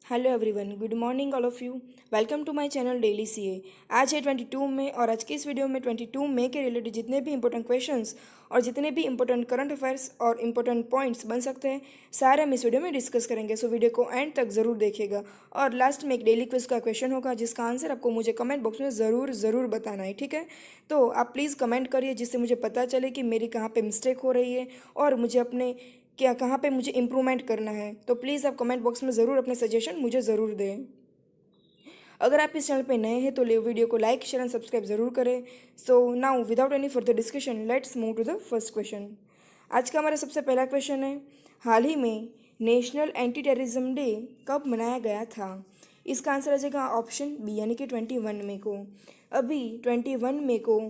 Hello everyone, good morning all of you. Welcome to my channel daily CA. आज है 22 मई और आज की इस वीडियो में 22 मई के रिलेटेड जितने भी इंपॉर्टेंट क्वेश्चंस और जितने भी इंपॉर्टेंट करंट अफेयर्स और इंपॉर्टेंट पॉइंट्स बन सकते हैं सारे हम इस वीडियो में डिस्कस करेंगे। सो वीडियो को एंड तक ज़रूर देखिएगा और लास्ट में एक डेली क्विज का क्वेश्चन होगा जिसका आंसर आपको मुझे कमेंट बॉक्स में ज़रूर बताना है, ठीक है। तो आप प्लीज़ कमेंट करिए जिससे मुझे पता चले कि मेरी कहाँ पर मिस्टेक हो रही है और मुझे अपने क्या कहाँ पे मुझे इम्प्रूवमेंट करना है। तो प्लीज़ आप कमेंट बॉक्स में ज़रूर अपने सजेशन मुझे ज़रूर दें। अगर आप इस चैनल पे नए हैं तो वीडियो को लाइक शेयर एंड सब्सक्राइब ज़रूर करें। So now without any further discussion let's move to the first question. आज का हमारा सबसे पहला क्वेश्चन है, हाल ही में नेशनल एंटी टेररिज्म डे कब मनाया गया था? इसका आंसर आ जाएगा ऑप्शन बी यानी कि 21 मई को। अभी 21 मई को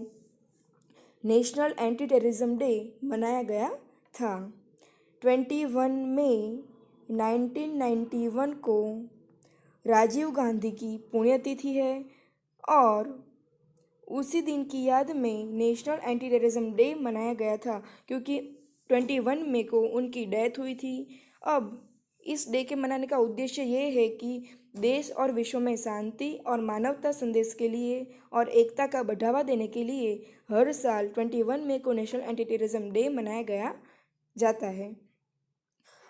नेशनल एंटी टेररिज्म डे मनाया गया था। 21 मई 1991 को राजीव गांधी की पुण्यतिथि है और उसी दिन की याद में नेशनल एंटी टेररिज्म डे मनाया गया था क्योंकि 21 मई को उनकी डेथ हुई थी। अब इस डे के मनाने का उद्देश्य ये है कि देश और विश्व में शांति और मानवता संदेश के लिए और एकता का बढ़ावा देने के लिए हर साल 21 मई को नेशनल एंटी टेररिज्म डे मनाया गया जाता है।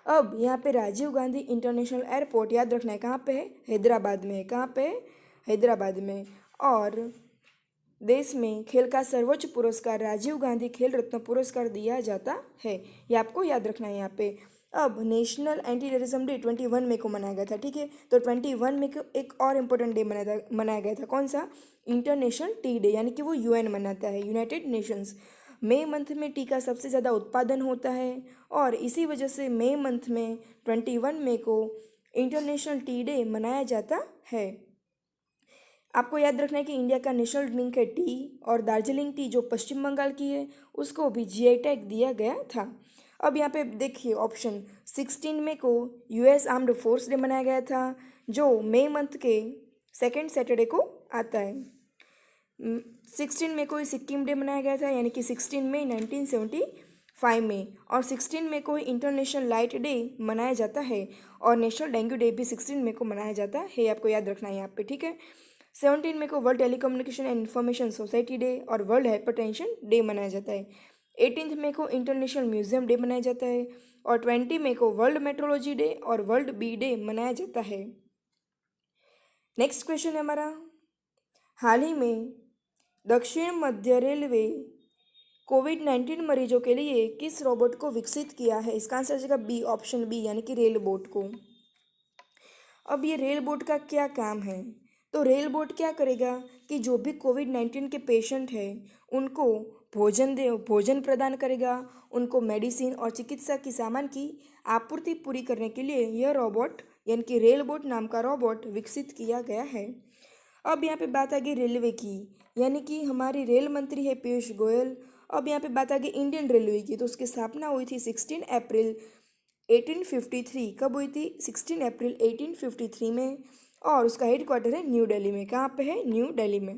अब यहाँ पे राजीव गांधी इंटरनेशनल एयरपोर्ट याद रखना है कहाँ पे है? हैदराबाद में है। कहाँ पे है? हैदराबाद में। और देश में खेल का सर्वोच्च पुरस्कार राजीव गांधी खेल रत्न पुरस्कार दिया जाता है, ये आपको याद रखना है यहाँ पे। अब नेशनल एंटी टेररिज्म डे 21 मई को मनाया गया था, ठीक है। तो 21 मई को एक और इम्पोर्टेंट डे मनाया गया था, कौन सा? इंटरनेशनल टी डे, यानी कि वो यूएन मनाता है, यूनाइटेड नेशंस। मई मंथ में टी का सबसे ज़्यादा उत्पादन होता है और इसी वजह से मई मंथ में 21 मई को इंटरनेशनल टी डे मनाया जाता है। आपको याद रखना है कि इंडिया का नेशनल ड्रिंक है टी और दार्जिलिंग टी जो पश्चिम बंगाल की है उसको भी जीआई टैग दिया गया था। अब यहाँ पे देखिए ऑप्शन 16 मई को यूएस आर्म्ड फोर्स डे मनाया गया था जो मई मंथ के सेकेंड सैटरडे को आता है। 16 मई को सिक्किम डे मनाया गया था यानी कि 16 मई 1975 में। और 16 मई को इंटरनेशनल लाइट डे मनाया जाता है और नेशनल डेंगू डे भी 16 मई को मनाया जाता है, आपको याद रखना है यहाँ पे, ठीक है। 17 मई को world telecommunication and information society day और वर्ल्ड हाइपरटेंशन डे मनाया जाता है। 18 मई को इंटरनेशनल म्यूजियम डे मनाया जाता है और 20 मई को वर्ल्ड मेट्रोलॉजी डे और वर्ल्ड बी डे मनाया जाता है। नेक्स्ट क्वेश्चन है हमारा, हाल ही में दक्षिण मध्य रेलवे कोविड-19 मरीजों के लिए किस रोबोट को विकसित किया है? इसका आंसर जाएगा बी, ऑप्शन बी यानी कि रेल बोट को। अब ये रेल बोट का क्या काम है? तो रेल बोट क्या करेगा कि जो भी कोविड-19 के पेशेंट हैं उनको भोजन प्रदान करेगा, उनको मेडिसिन और चिकित्सा की सामान की आपूर्ति पूरी करने के लिए यह रोबोट यानी कि रेल बोट नाम का रोबोट विकसित किया गया है। अब यहाँ पे बात आ गई रेलवे की, यानी कि हमारी रेल मंत्री है पीयूष गोयल। अब यहाँ पे बात आ गई इंडियन रेलवे की, तो उसकी स्थापना हुई थी 16 अप्रैल 1853। कब हुई थी? 16 अप्रैल 1853 में और उसका हेड क्वार्टर है न्यू दिल्ली में। कहाँ पे है? न्यू दिल्ली में।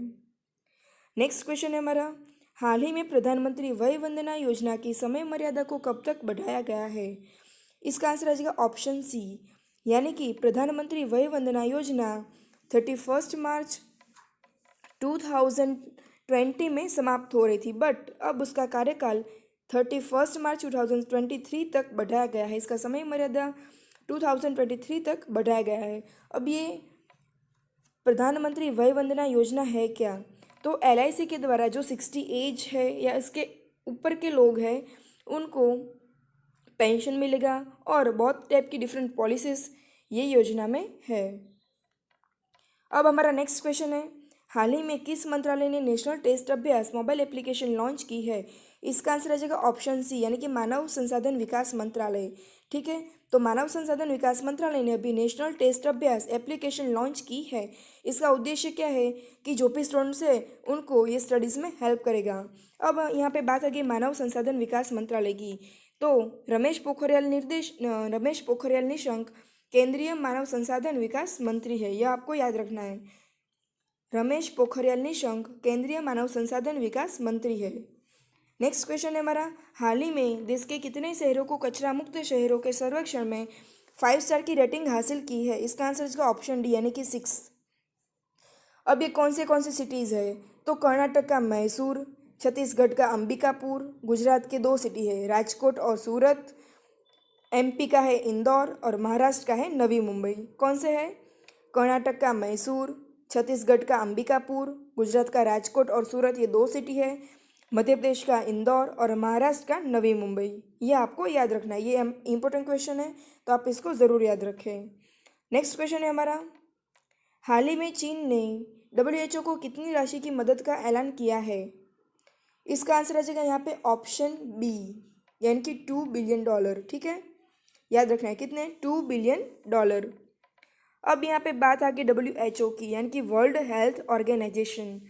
नेक्स्ट क्वेश्चन है हमारा, हाल ही में प्रधानमंत्री वय वंदना योजना की समय मर्यादा को कब तक बढ़ाया गया है? इसका आंसर आ जाएगा ऑप्शन सी, यानी कि प्रधानमंत्री वय वंदना योजना 31 मार्च 2020 में समाप्त हो रही थी, बट अब उसका कार्यकाल 31 मार्च 2023 तक बढ़ाया गया है। इसका समय मर्यादा 2023 तक बढ़ाया गया है। अब ये प्रधानमंत्री वय वंदना योजना है क्या? तो एलआईसी के द्वारा जो 60 एज है या इसके ऊपर के लोग हैं उनको पेंशन मिलेगा और बहुत टाइप की डिफरेंट पॉलिसीज ये योजना में है। अब हमारा नेक्स्ट क्वेश्चन है, हाल ही में किस मंत्रालय ने नेशनल टेस्ट अभ्यास मोबाइल एप्लीकेशन लॉन्च की है? इसका आंसर आ जाएगा ऑप्शन सी, यानी कि मानव संसाधन विकास मंत्रालय, ठीक है। तो मानव संसाधन विकास मंत्रालय ने अभी नेशनल टेस्ट अभ्यास एप्लीकेशन लॉन्च की है। इसका उद्देश्य क्या है कि जो भी स्टूडेंट्स है उनको ये स्टडीज़ में हेल्प करेगा। अब यहाँ पे बात आ गई मानव संसाधन विकास मंत्रालय की, तो रमेश पोखरियाल निशंक केंद्रीय मानव संसाधन विकास मंत्री है, यह आपको याद रखना है। रमेश पोखरियाल निशंक केंद्रीय मानव संसाधन विकास मंत्री है। नेक्स्ट क्वेश्चन है हमारा, हाल ही में देश के कितने शहरों को कचरा मुक्त शहरों के सर्वेक्षण में 5 स्टार की रेटिंग हासिल की है? इसका आंसर इसका ऑप्शन डी यानी कि 6। अब ये कौन से सिटीज़ है? तो कर्नाटक का मैसूर, छत्तीसगढ़ का अंबिकापुर, गुजरात के 2 सिटी है राजकोट और सूरत, एमपी का है इंदौर और महाराष्ट्र का है नवी मुंबई। कौन से है? कर्नाटक का मैसूर, छत्तीसगढ़ का अंबिकापुर, गुजरात का राजकोट और सूरत, ये 2 सिटी है, मध्य प्रदेश का इंदौर और महाराष्ट्र का नवी मुंबई। ये आपको याद रखना है, ये इंपॉर्टेंट क्वेश्चन है तो आप इसको ज़रूर याद रखें। नेक्स्ट क्वेश्चन है हमारा, हाल ही में चीन ने WHO को कितनी राशि की मदद का ऐलान किया है? इसका आंसर आ जाएगा यहाँ पे ऑप्शन बी यानी कि $2 बिलियन। ठीक है, याद रखना है कितने? $2 बिलियन। अब यहाँ पे बात आ गई WHO की यानी कि वर्ल्ड हेल्थ ऑर्गेनाइजेशन,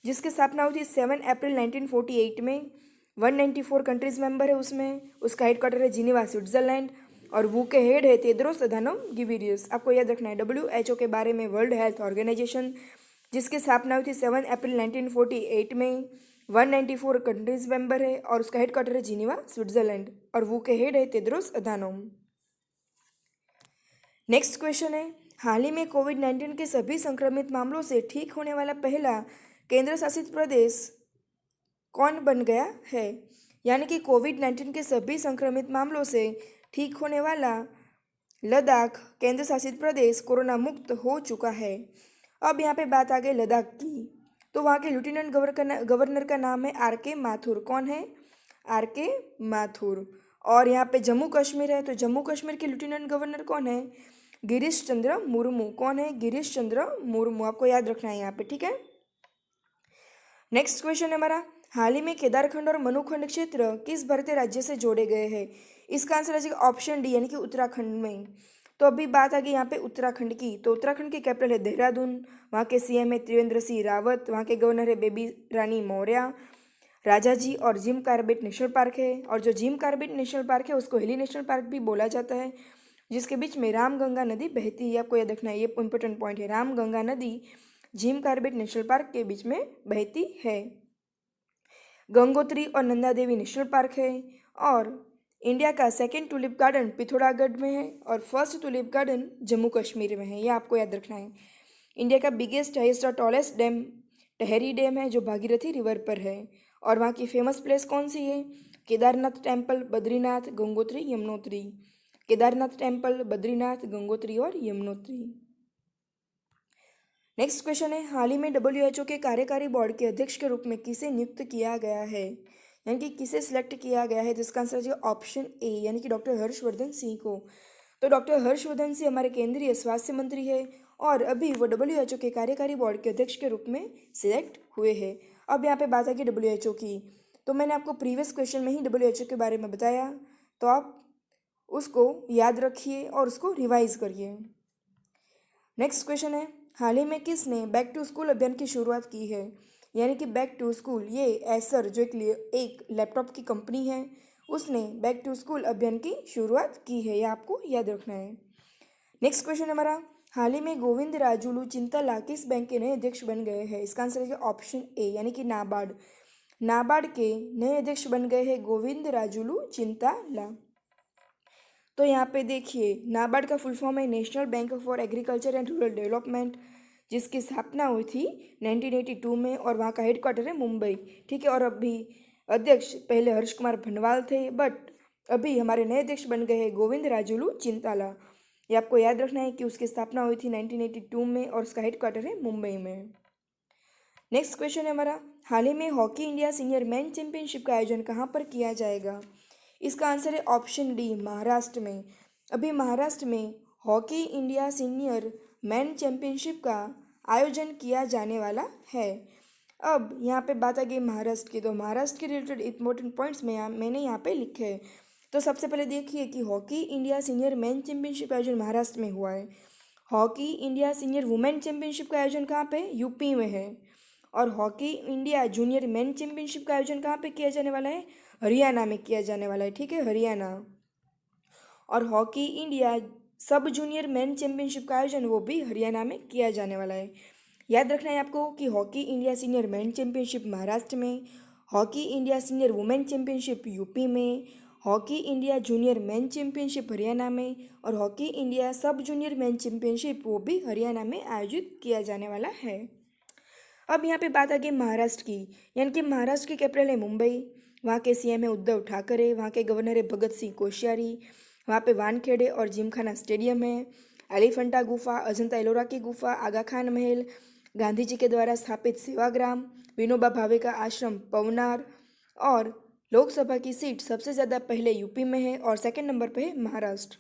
जिसकी स्थापना हुई थी 7 अप्रैल 1948 में। 194 कंट्रीज मेंबर है उसमें। उसका हेडक्वार्टर है जिनेवा स्विट्जरलैंड और वो के हेड है तेद्रोस अधानोम गिब्रियस। आपको याद रखना है WHO के बारे में, वर्ल्ड हेल्थ ऑर्गेनाइजेशन जिसकी स्थापना हुई थी 7 अप्रैल 1948 में। 194 कंट्रीज मेंबर है और उसका हेडक्वार्टर है जिनेवा स्विट्जरलैंड और वो के हेड है तेद्रोस अधानोम। नेक्स्ट क्वेश्चन है, हाल ही में कोविड-19 के सभी संक्रमित मामलों से ठीक होने वाला पहला केंद्र शासित प्रदेश कौन बन गया है? यानी कि कोविड-19 के सभी संक्रमित मामलों से ठीक होने वाला लद्दाख केंद्र शासित प्रदेश कोरोना मुक्त हो चुका है। अब यहाँ पे बात आ गई लद्दाख की, तो वहाँ के लेफ्टिनेंट गवर्नर का नाम है RK माथुर। कौन है? RK माथुर। और यहाँ पे जम्मू कश्मीर है, तो जम्मू कश्मीर के लेफ्टिनेंट गवर्नर कौन है? गिरीश चंद्र मुर्मू। कौन है? गिरीश चंद्र मुर्मू। आपको याद रखना है यहाँ पे, ठीक है। नेक्स्ट क्वेश्चन है हमारा, हाल ही में केदारखंड और मनुखंड क्षेत्र किस भारतीय राज्य से जोड़े गए हैं? इसका आंसर आ जाएगा ऑप्शन डी यानी कि उत्तराखंड में। तो अभी बात आ गई यहाँ पे उत्तराखंड की, तो उत्तराखंड की कैपिटल है देहरादून, वहाँ के CM है त्रिवेंद्र सिंह रावत, वहाँ के गवर्नर है बेबी रानी मौर्य, राजाजी और जिम कार्बेट नेशनल पार्क है। और जो जिम कार्बेट नेशनल पार्क है उसको हिली नेशनल पार्क भी बोला जाता है, जिसके बीच में रामगंगा नदी बहती है। आपको याद रखना है, ये इंपॉर्टेंट पॉइंट है, रामगंगा नदी जिम कार्बेट नेशनल पार्क के बीच में बहती है। गंगोत्री और नंदा देवी नेशनल पार्क है। और इंडिया का सेकेंड टूलिप गार्डन पिथौरागढ़ में है और first tulip garden Jammu Kashmir में है, ये आपको याद रखना है। इंडिया का बिगेस्ट हाईएस्ट और टॉलेस्ट डैम टहरी डैम है जो भागीरथी रिवर पर है। और वहाँ की फेमस प्लेस कौन सी है? केदारनाथ टेम्पल, बद्रीनाथ, गंगोत्री, यमुनोत्री। केदारनाथ टेम्पल, बद्रीनाथ, गंगोत्री और यमुनोत्री। नेक्स्ट क्वेश्चन है, हाल ही में WHO के कार्यकारी बोर्ड के अध्यक्ष के रूप में किसे नियुक्त किया गया है? यानी कि किसे सिलेक्ट किया गया है, जिसका आंसर है ऑप्शन ए यानी कि डॉक्टर हर्षवर्धन सिंह को। तो डॉक्टर हर्षवर्धन सिंह हमारे केंद्रीय स्वास्थ्य मंत्री है और अभी वो WHO के कार्यकारी बोर्ड के अध्यक्ष के रूप में सिलेक्ट हुए हैं। अब यहाँ पे बात है कि WHO की, तो मैंने आपको प्रीवियस क्वेश्चन में ही WHO के बारे में बताया, तो आप उसको याद रखिए और उसको रिवाइज करिए। नेक्स्ट क्वेश्चन है, हाल ही में किसने बैक टू स्कूल अभियान की शुरुआत की है? यानी कि बैक टू स्कूल, ये एसर जो एक लैपटॉप की कंपनी है, उसने बैक टू स्कूल अभियान की शुरुआत की है, ये आपको याद रखना है। नेक्स्ट क्वेश्चन हमारा, हाल ही में गोविंद राजुलू चिंताला किस बैंक के नए अध्यक्ष बन गए हैं? इसका आंसर है ऑप्शन ए यानी कि नाबार्ड। नाबार्ड के नए अध्यक्ष बन गए हैं गोविंद राजुलू चिंताला। तो यहाँ पे देखिए, नाबार्ड का फुल फॉर्म है national bank for agriculture and rural development, जिसकी स्थापना हुई थी 1982 में और वहाँ का हेडक्वार्टर है मुंबई। ठीक है, और अभी अध्यक्ष पहले हर्ष कुमार भनवाल थे, बट अभी हमारे नए अध्यक्ष बन गए हैं गोविंद राजुलू चिंताला। ये आपको याद रखना है कि उसकी स्थापना हुई थी 1982 में और उसका हेडक्वार्टर है मुंबई में। नेक्स्ट क्वेश्चन है हमारा, हाल ही में hockey India senior man championship का आयोजन कहाँ पर किया जाएगा? इसका आंसर है ऑप्शन डी महाराष्ट्र में। अभी महाराष्ट्र में hockey India senior man championship का आयोजन किया जाने वाला है। अब यहाँ पे बात आ गई महाराष्ट्र की, तो महाराष्ट्र के रिलेटेड इंपॉर्टेंट पॉइंट्स मैंने यहाँ पे लिखे हैं। तो सबसे पहले देखिए कि hockey India senior man championship का आयोजन महाराष्ट्र में हुआ है। Hockey India senior women championship का आयोजन कहाँ पे? यूपी में है। और hockey India junior man championship का आयोजन कहाँ पे किया जाने वाला है? हरियाणा में किया जाने वाला है। ठीक है, हरियाणा। और hockey India sub junior man championship का आयोजन वो भी हरियाणा में किया जाने वाला है। याद रखना है आपको कि hockey India senior man championship Maharashtra में, hockey India senior women championship UP में, hockey India junior men championship Haryana में और hockey India sub junior men championship वो भी हरियाणा में आयोजित किया जाने वाला है। अब यहाँ पे बात आ गई महाराष्ट्र की, यानी कि महाराष्ट्र की कैपिटल है मुंबई। वहाँ के सीएम है उद्धव ठाकरे, वहाँ के गवर्नर है भगत सिंह कोश्यारी, वहाँ पे वानखेड़े और जिमखाना स्टेडियम है, एलिफेंटा गुफा, अजंता एलोरा की गुफा, आगा खान महल, गांधी जी के द्वारा स्थापित सेवाग्राम, विनोबा भावे का आश्रम पवनार, और लोकसभा की सीट सबसे ज़्यादा पहले यूपी में है और सेकंड नंबर पे है महाराष्ट्र।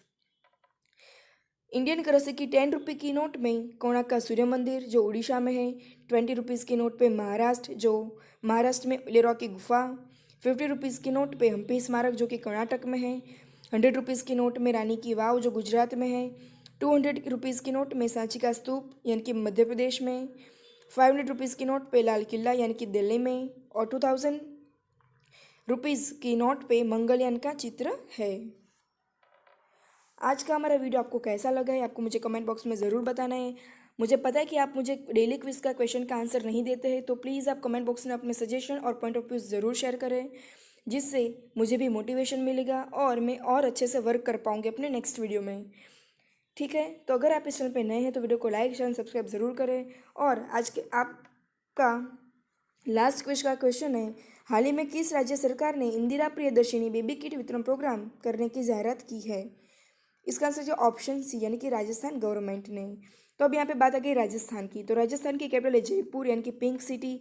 इंडियन करेंसी की 10 रुपये की नोट में कोणार्क का सूर्य मंदिर जो उड़ीसा में है, 20 रुपीज़ की नोट पे महाराष्ट्र जो महाराष्ट्र में एलोरा की गुफा, 50 रुपीज़ की नोट पे हम्पी स्मारक जो कि कर्नाटक में है, 100 रुपीज़ की नोट में रानी की वाव जो गुजरात में है, 200 रुपीज़ की नोट में सांची का स्तूप यानी कि मध्य प्रदेश में, 500 रुपीज़ की नोट पे लाल किला यानी कि दिल्ली में, और 2000 रुपीज़ की नोट पे मंगलयान का चित्र है। आज का हमारा वीडियो आपको कैसा लगा है आपको मुझे कमेंट बॉक्स में ज़रूर बताना है। मुझे पता है कि आप मुझे डेली क्विज का क्वेश्चन का आंसर नहीं देते हैं, तो प्लीज़ आप कमेंट बॉक्स में अपने सजेशन और पॉइंट ऑफ व्यू ज़रूर शेयर करें, जिससे मुझे भी मोटिवेशन मिलेगा और मैं और अच्छे से वर्क कर पाऊँगी अपने नेक्स्ट वीडियो में। ठीक है, तो अगर आप इस चैनल पर नए हैं तो वीडियो को लाइक शेयर सब्सक्राइब ज़रूर करें। और आज के आपका लास्ट क्विज का क्वेश्चन है, हाल ही में किस राज्य सरकार ने इंदिरा प्रियदर्शिनी बेबी किट वितरण प्रोग्राम करने की जाहिरात की है? इसका आंसर जो ऑप्शन सी यानी कि राजस्थान गवर्नमेंट ने। तो अब यहाँ पे बात आ गई राजस्थान की, तो राजस्थान की कैपिटल है जयपुर यानी कि पिंक सिटी,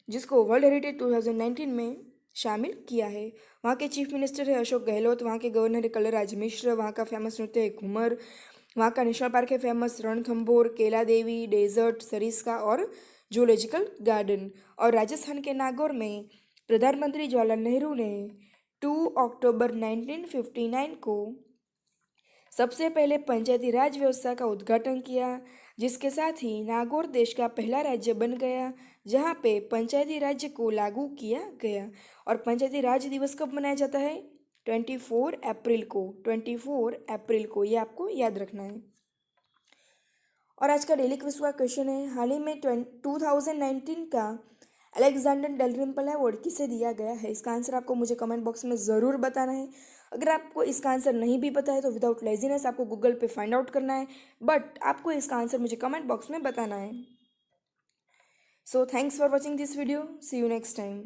जिसको वर्ल्ड हेरिटेज 2019 में शामिल किया है। वहाँ के चीफ मिनिस्टर है अशोक गहलोत, वहाँ के गवर्नर है कलराज मिश्र, वहाँ का फेमस नृत्य है घूमर, वहाँ का नेशनल पार्क है फेमस रणथंभौर, केला देवी, डेजर्ट, सरिस्का और जूलॉजिकल गार्डन। और राजस्थान के नागौर में प्रधानमंत्री जवाहरलाल नेहरू ने 2 अक्टूबर 1959 को सबसे पहले पंचायती राज व्यवस्था का उद्घाटन किया, जिसके साथ ही नागौर देश का पहला राज्य बन गया जहां पे पंचायती राज्य को लागू किया गया। और पंचायती राज दिवस कब मनाया जाता है? 24 अप्रैल को, 24 अप्रैल को, ये आपको याद रखना है। और आज का डेली क्विज का क्वेश्चन है, हाल ही में 2019 का अलेक्जेंडर डेलरिम्पल अवार्ड किसे दिया गया है? इसका आंसर आपको मुझे कमेंट बॉक्स में ज़रूर बताना है। अगर आपको इसका आंसर नहीं भी पता है तो विदाउट लेजीनेस आपको गूगल पे फाइंड आउट करना है, बट आपको इसका आंसर मुझे कमेंट बॉक्स में बताना है। So thanks for watching this video, see you next time.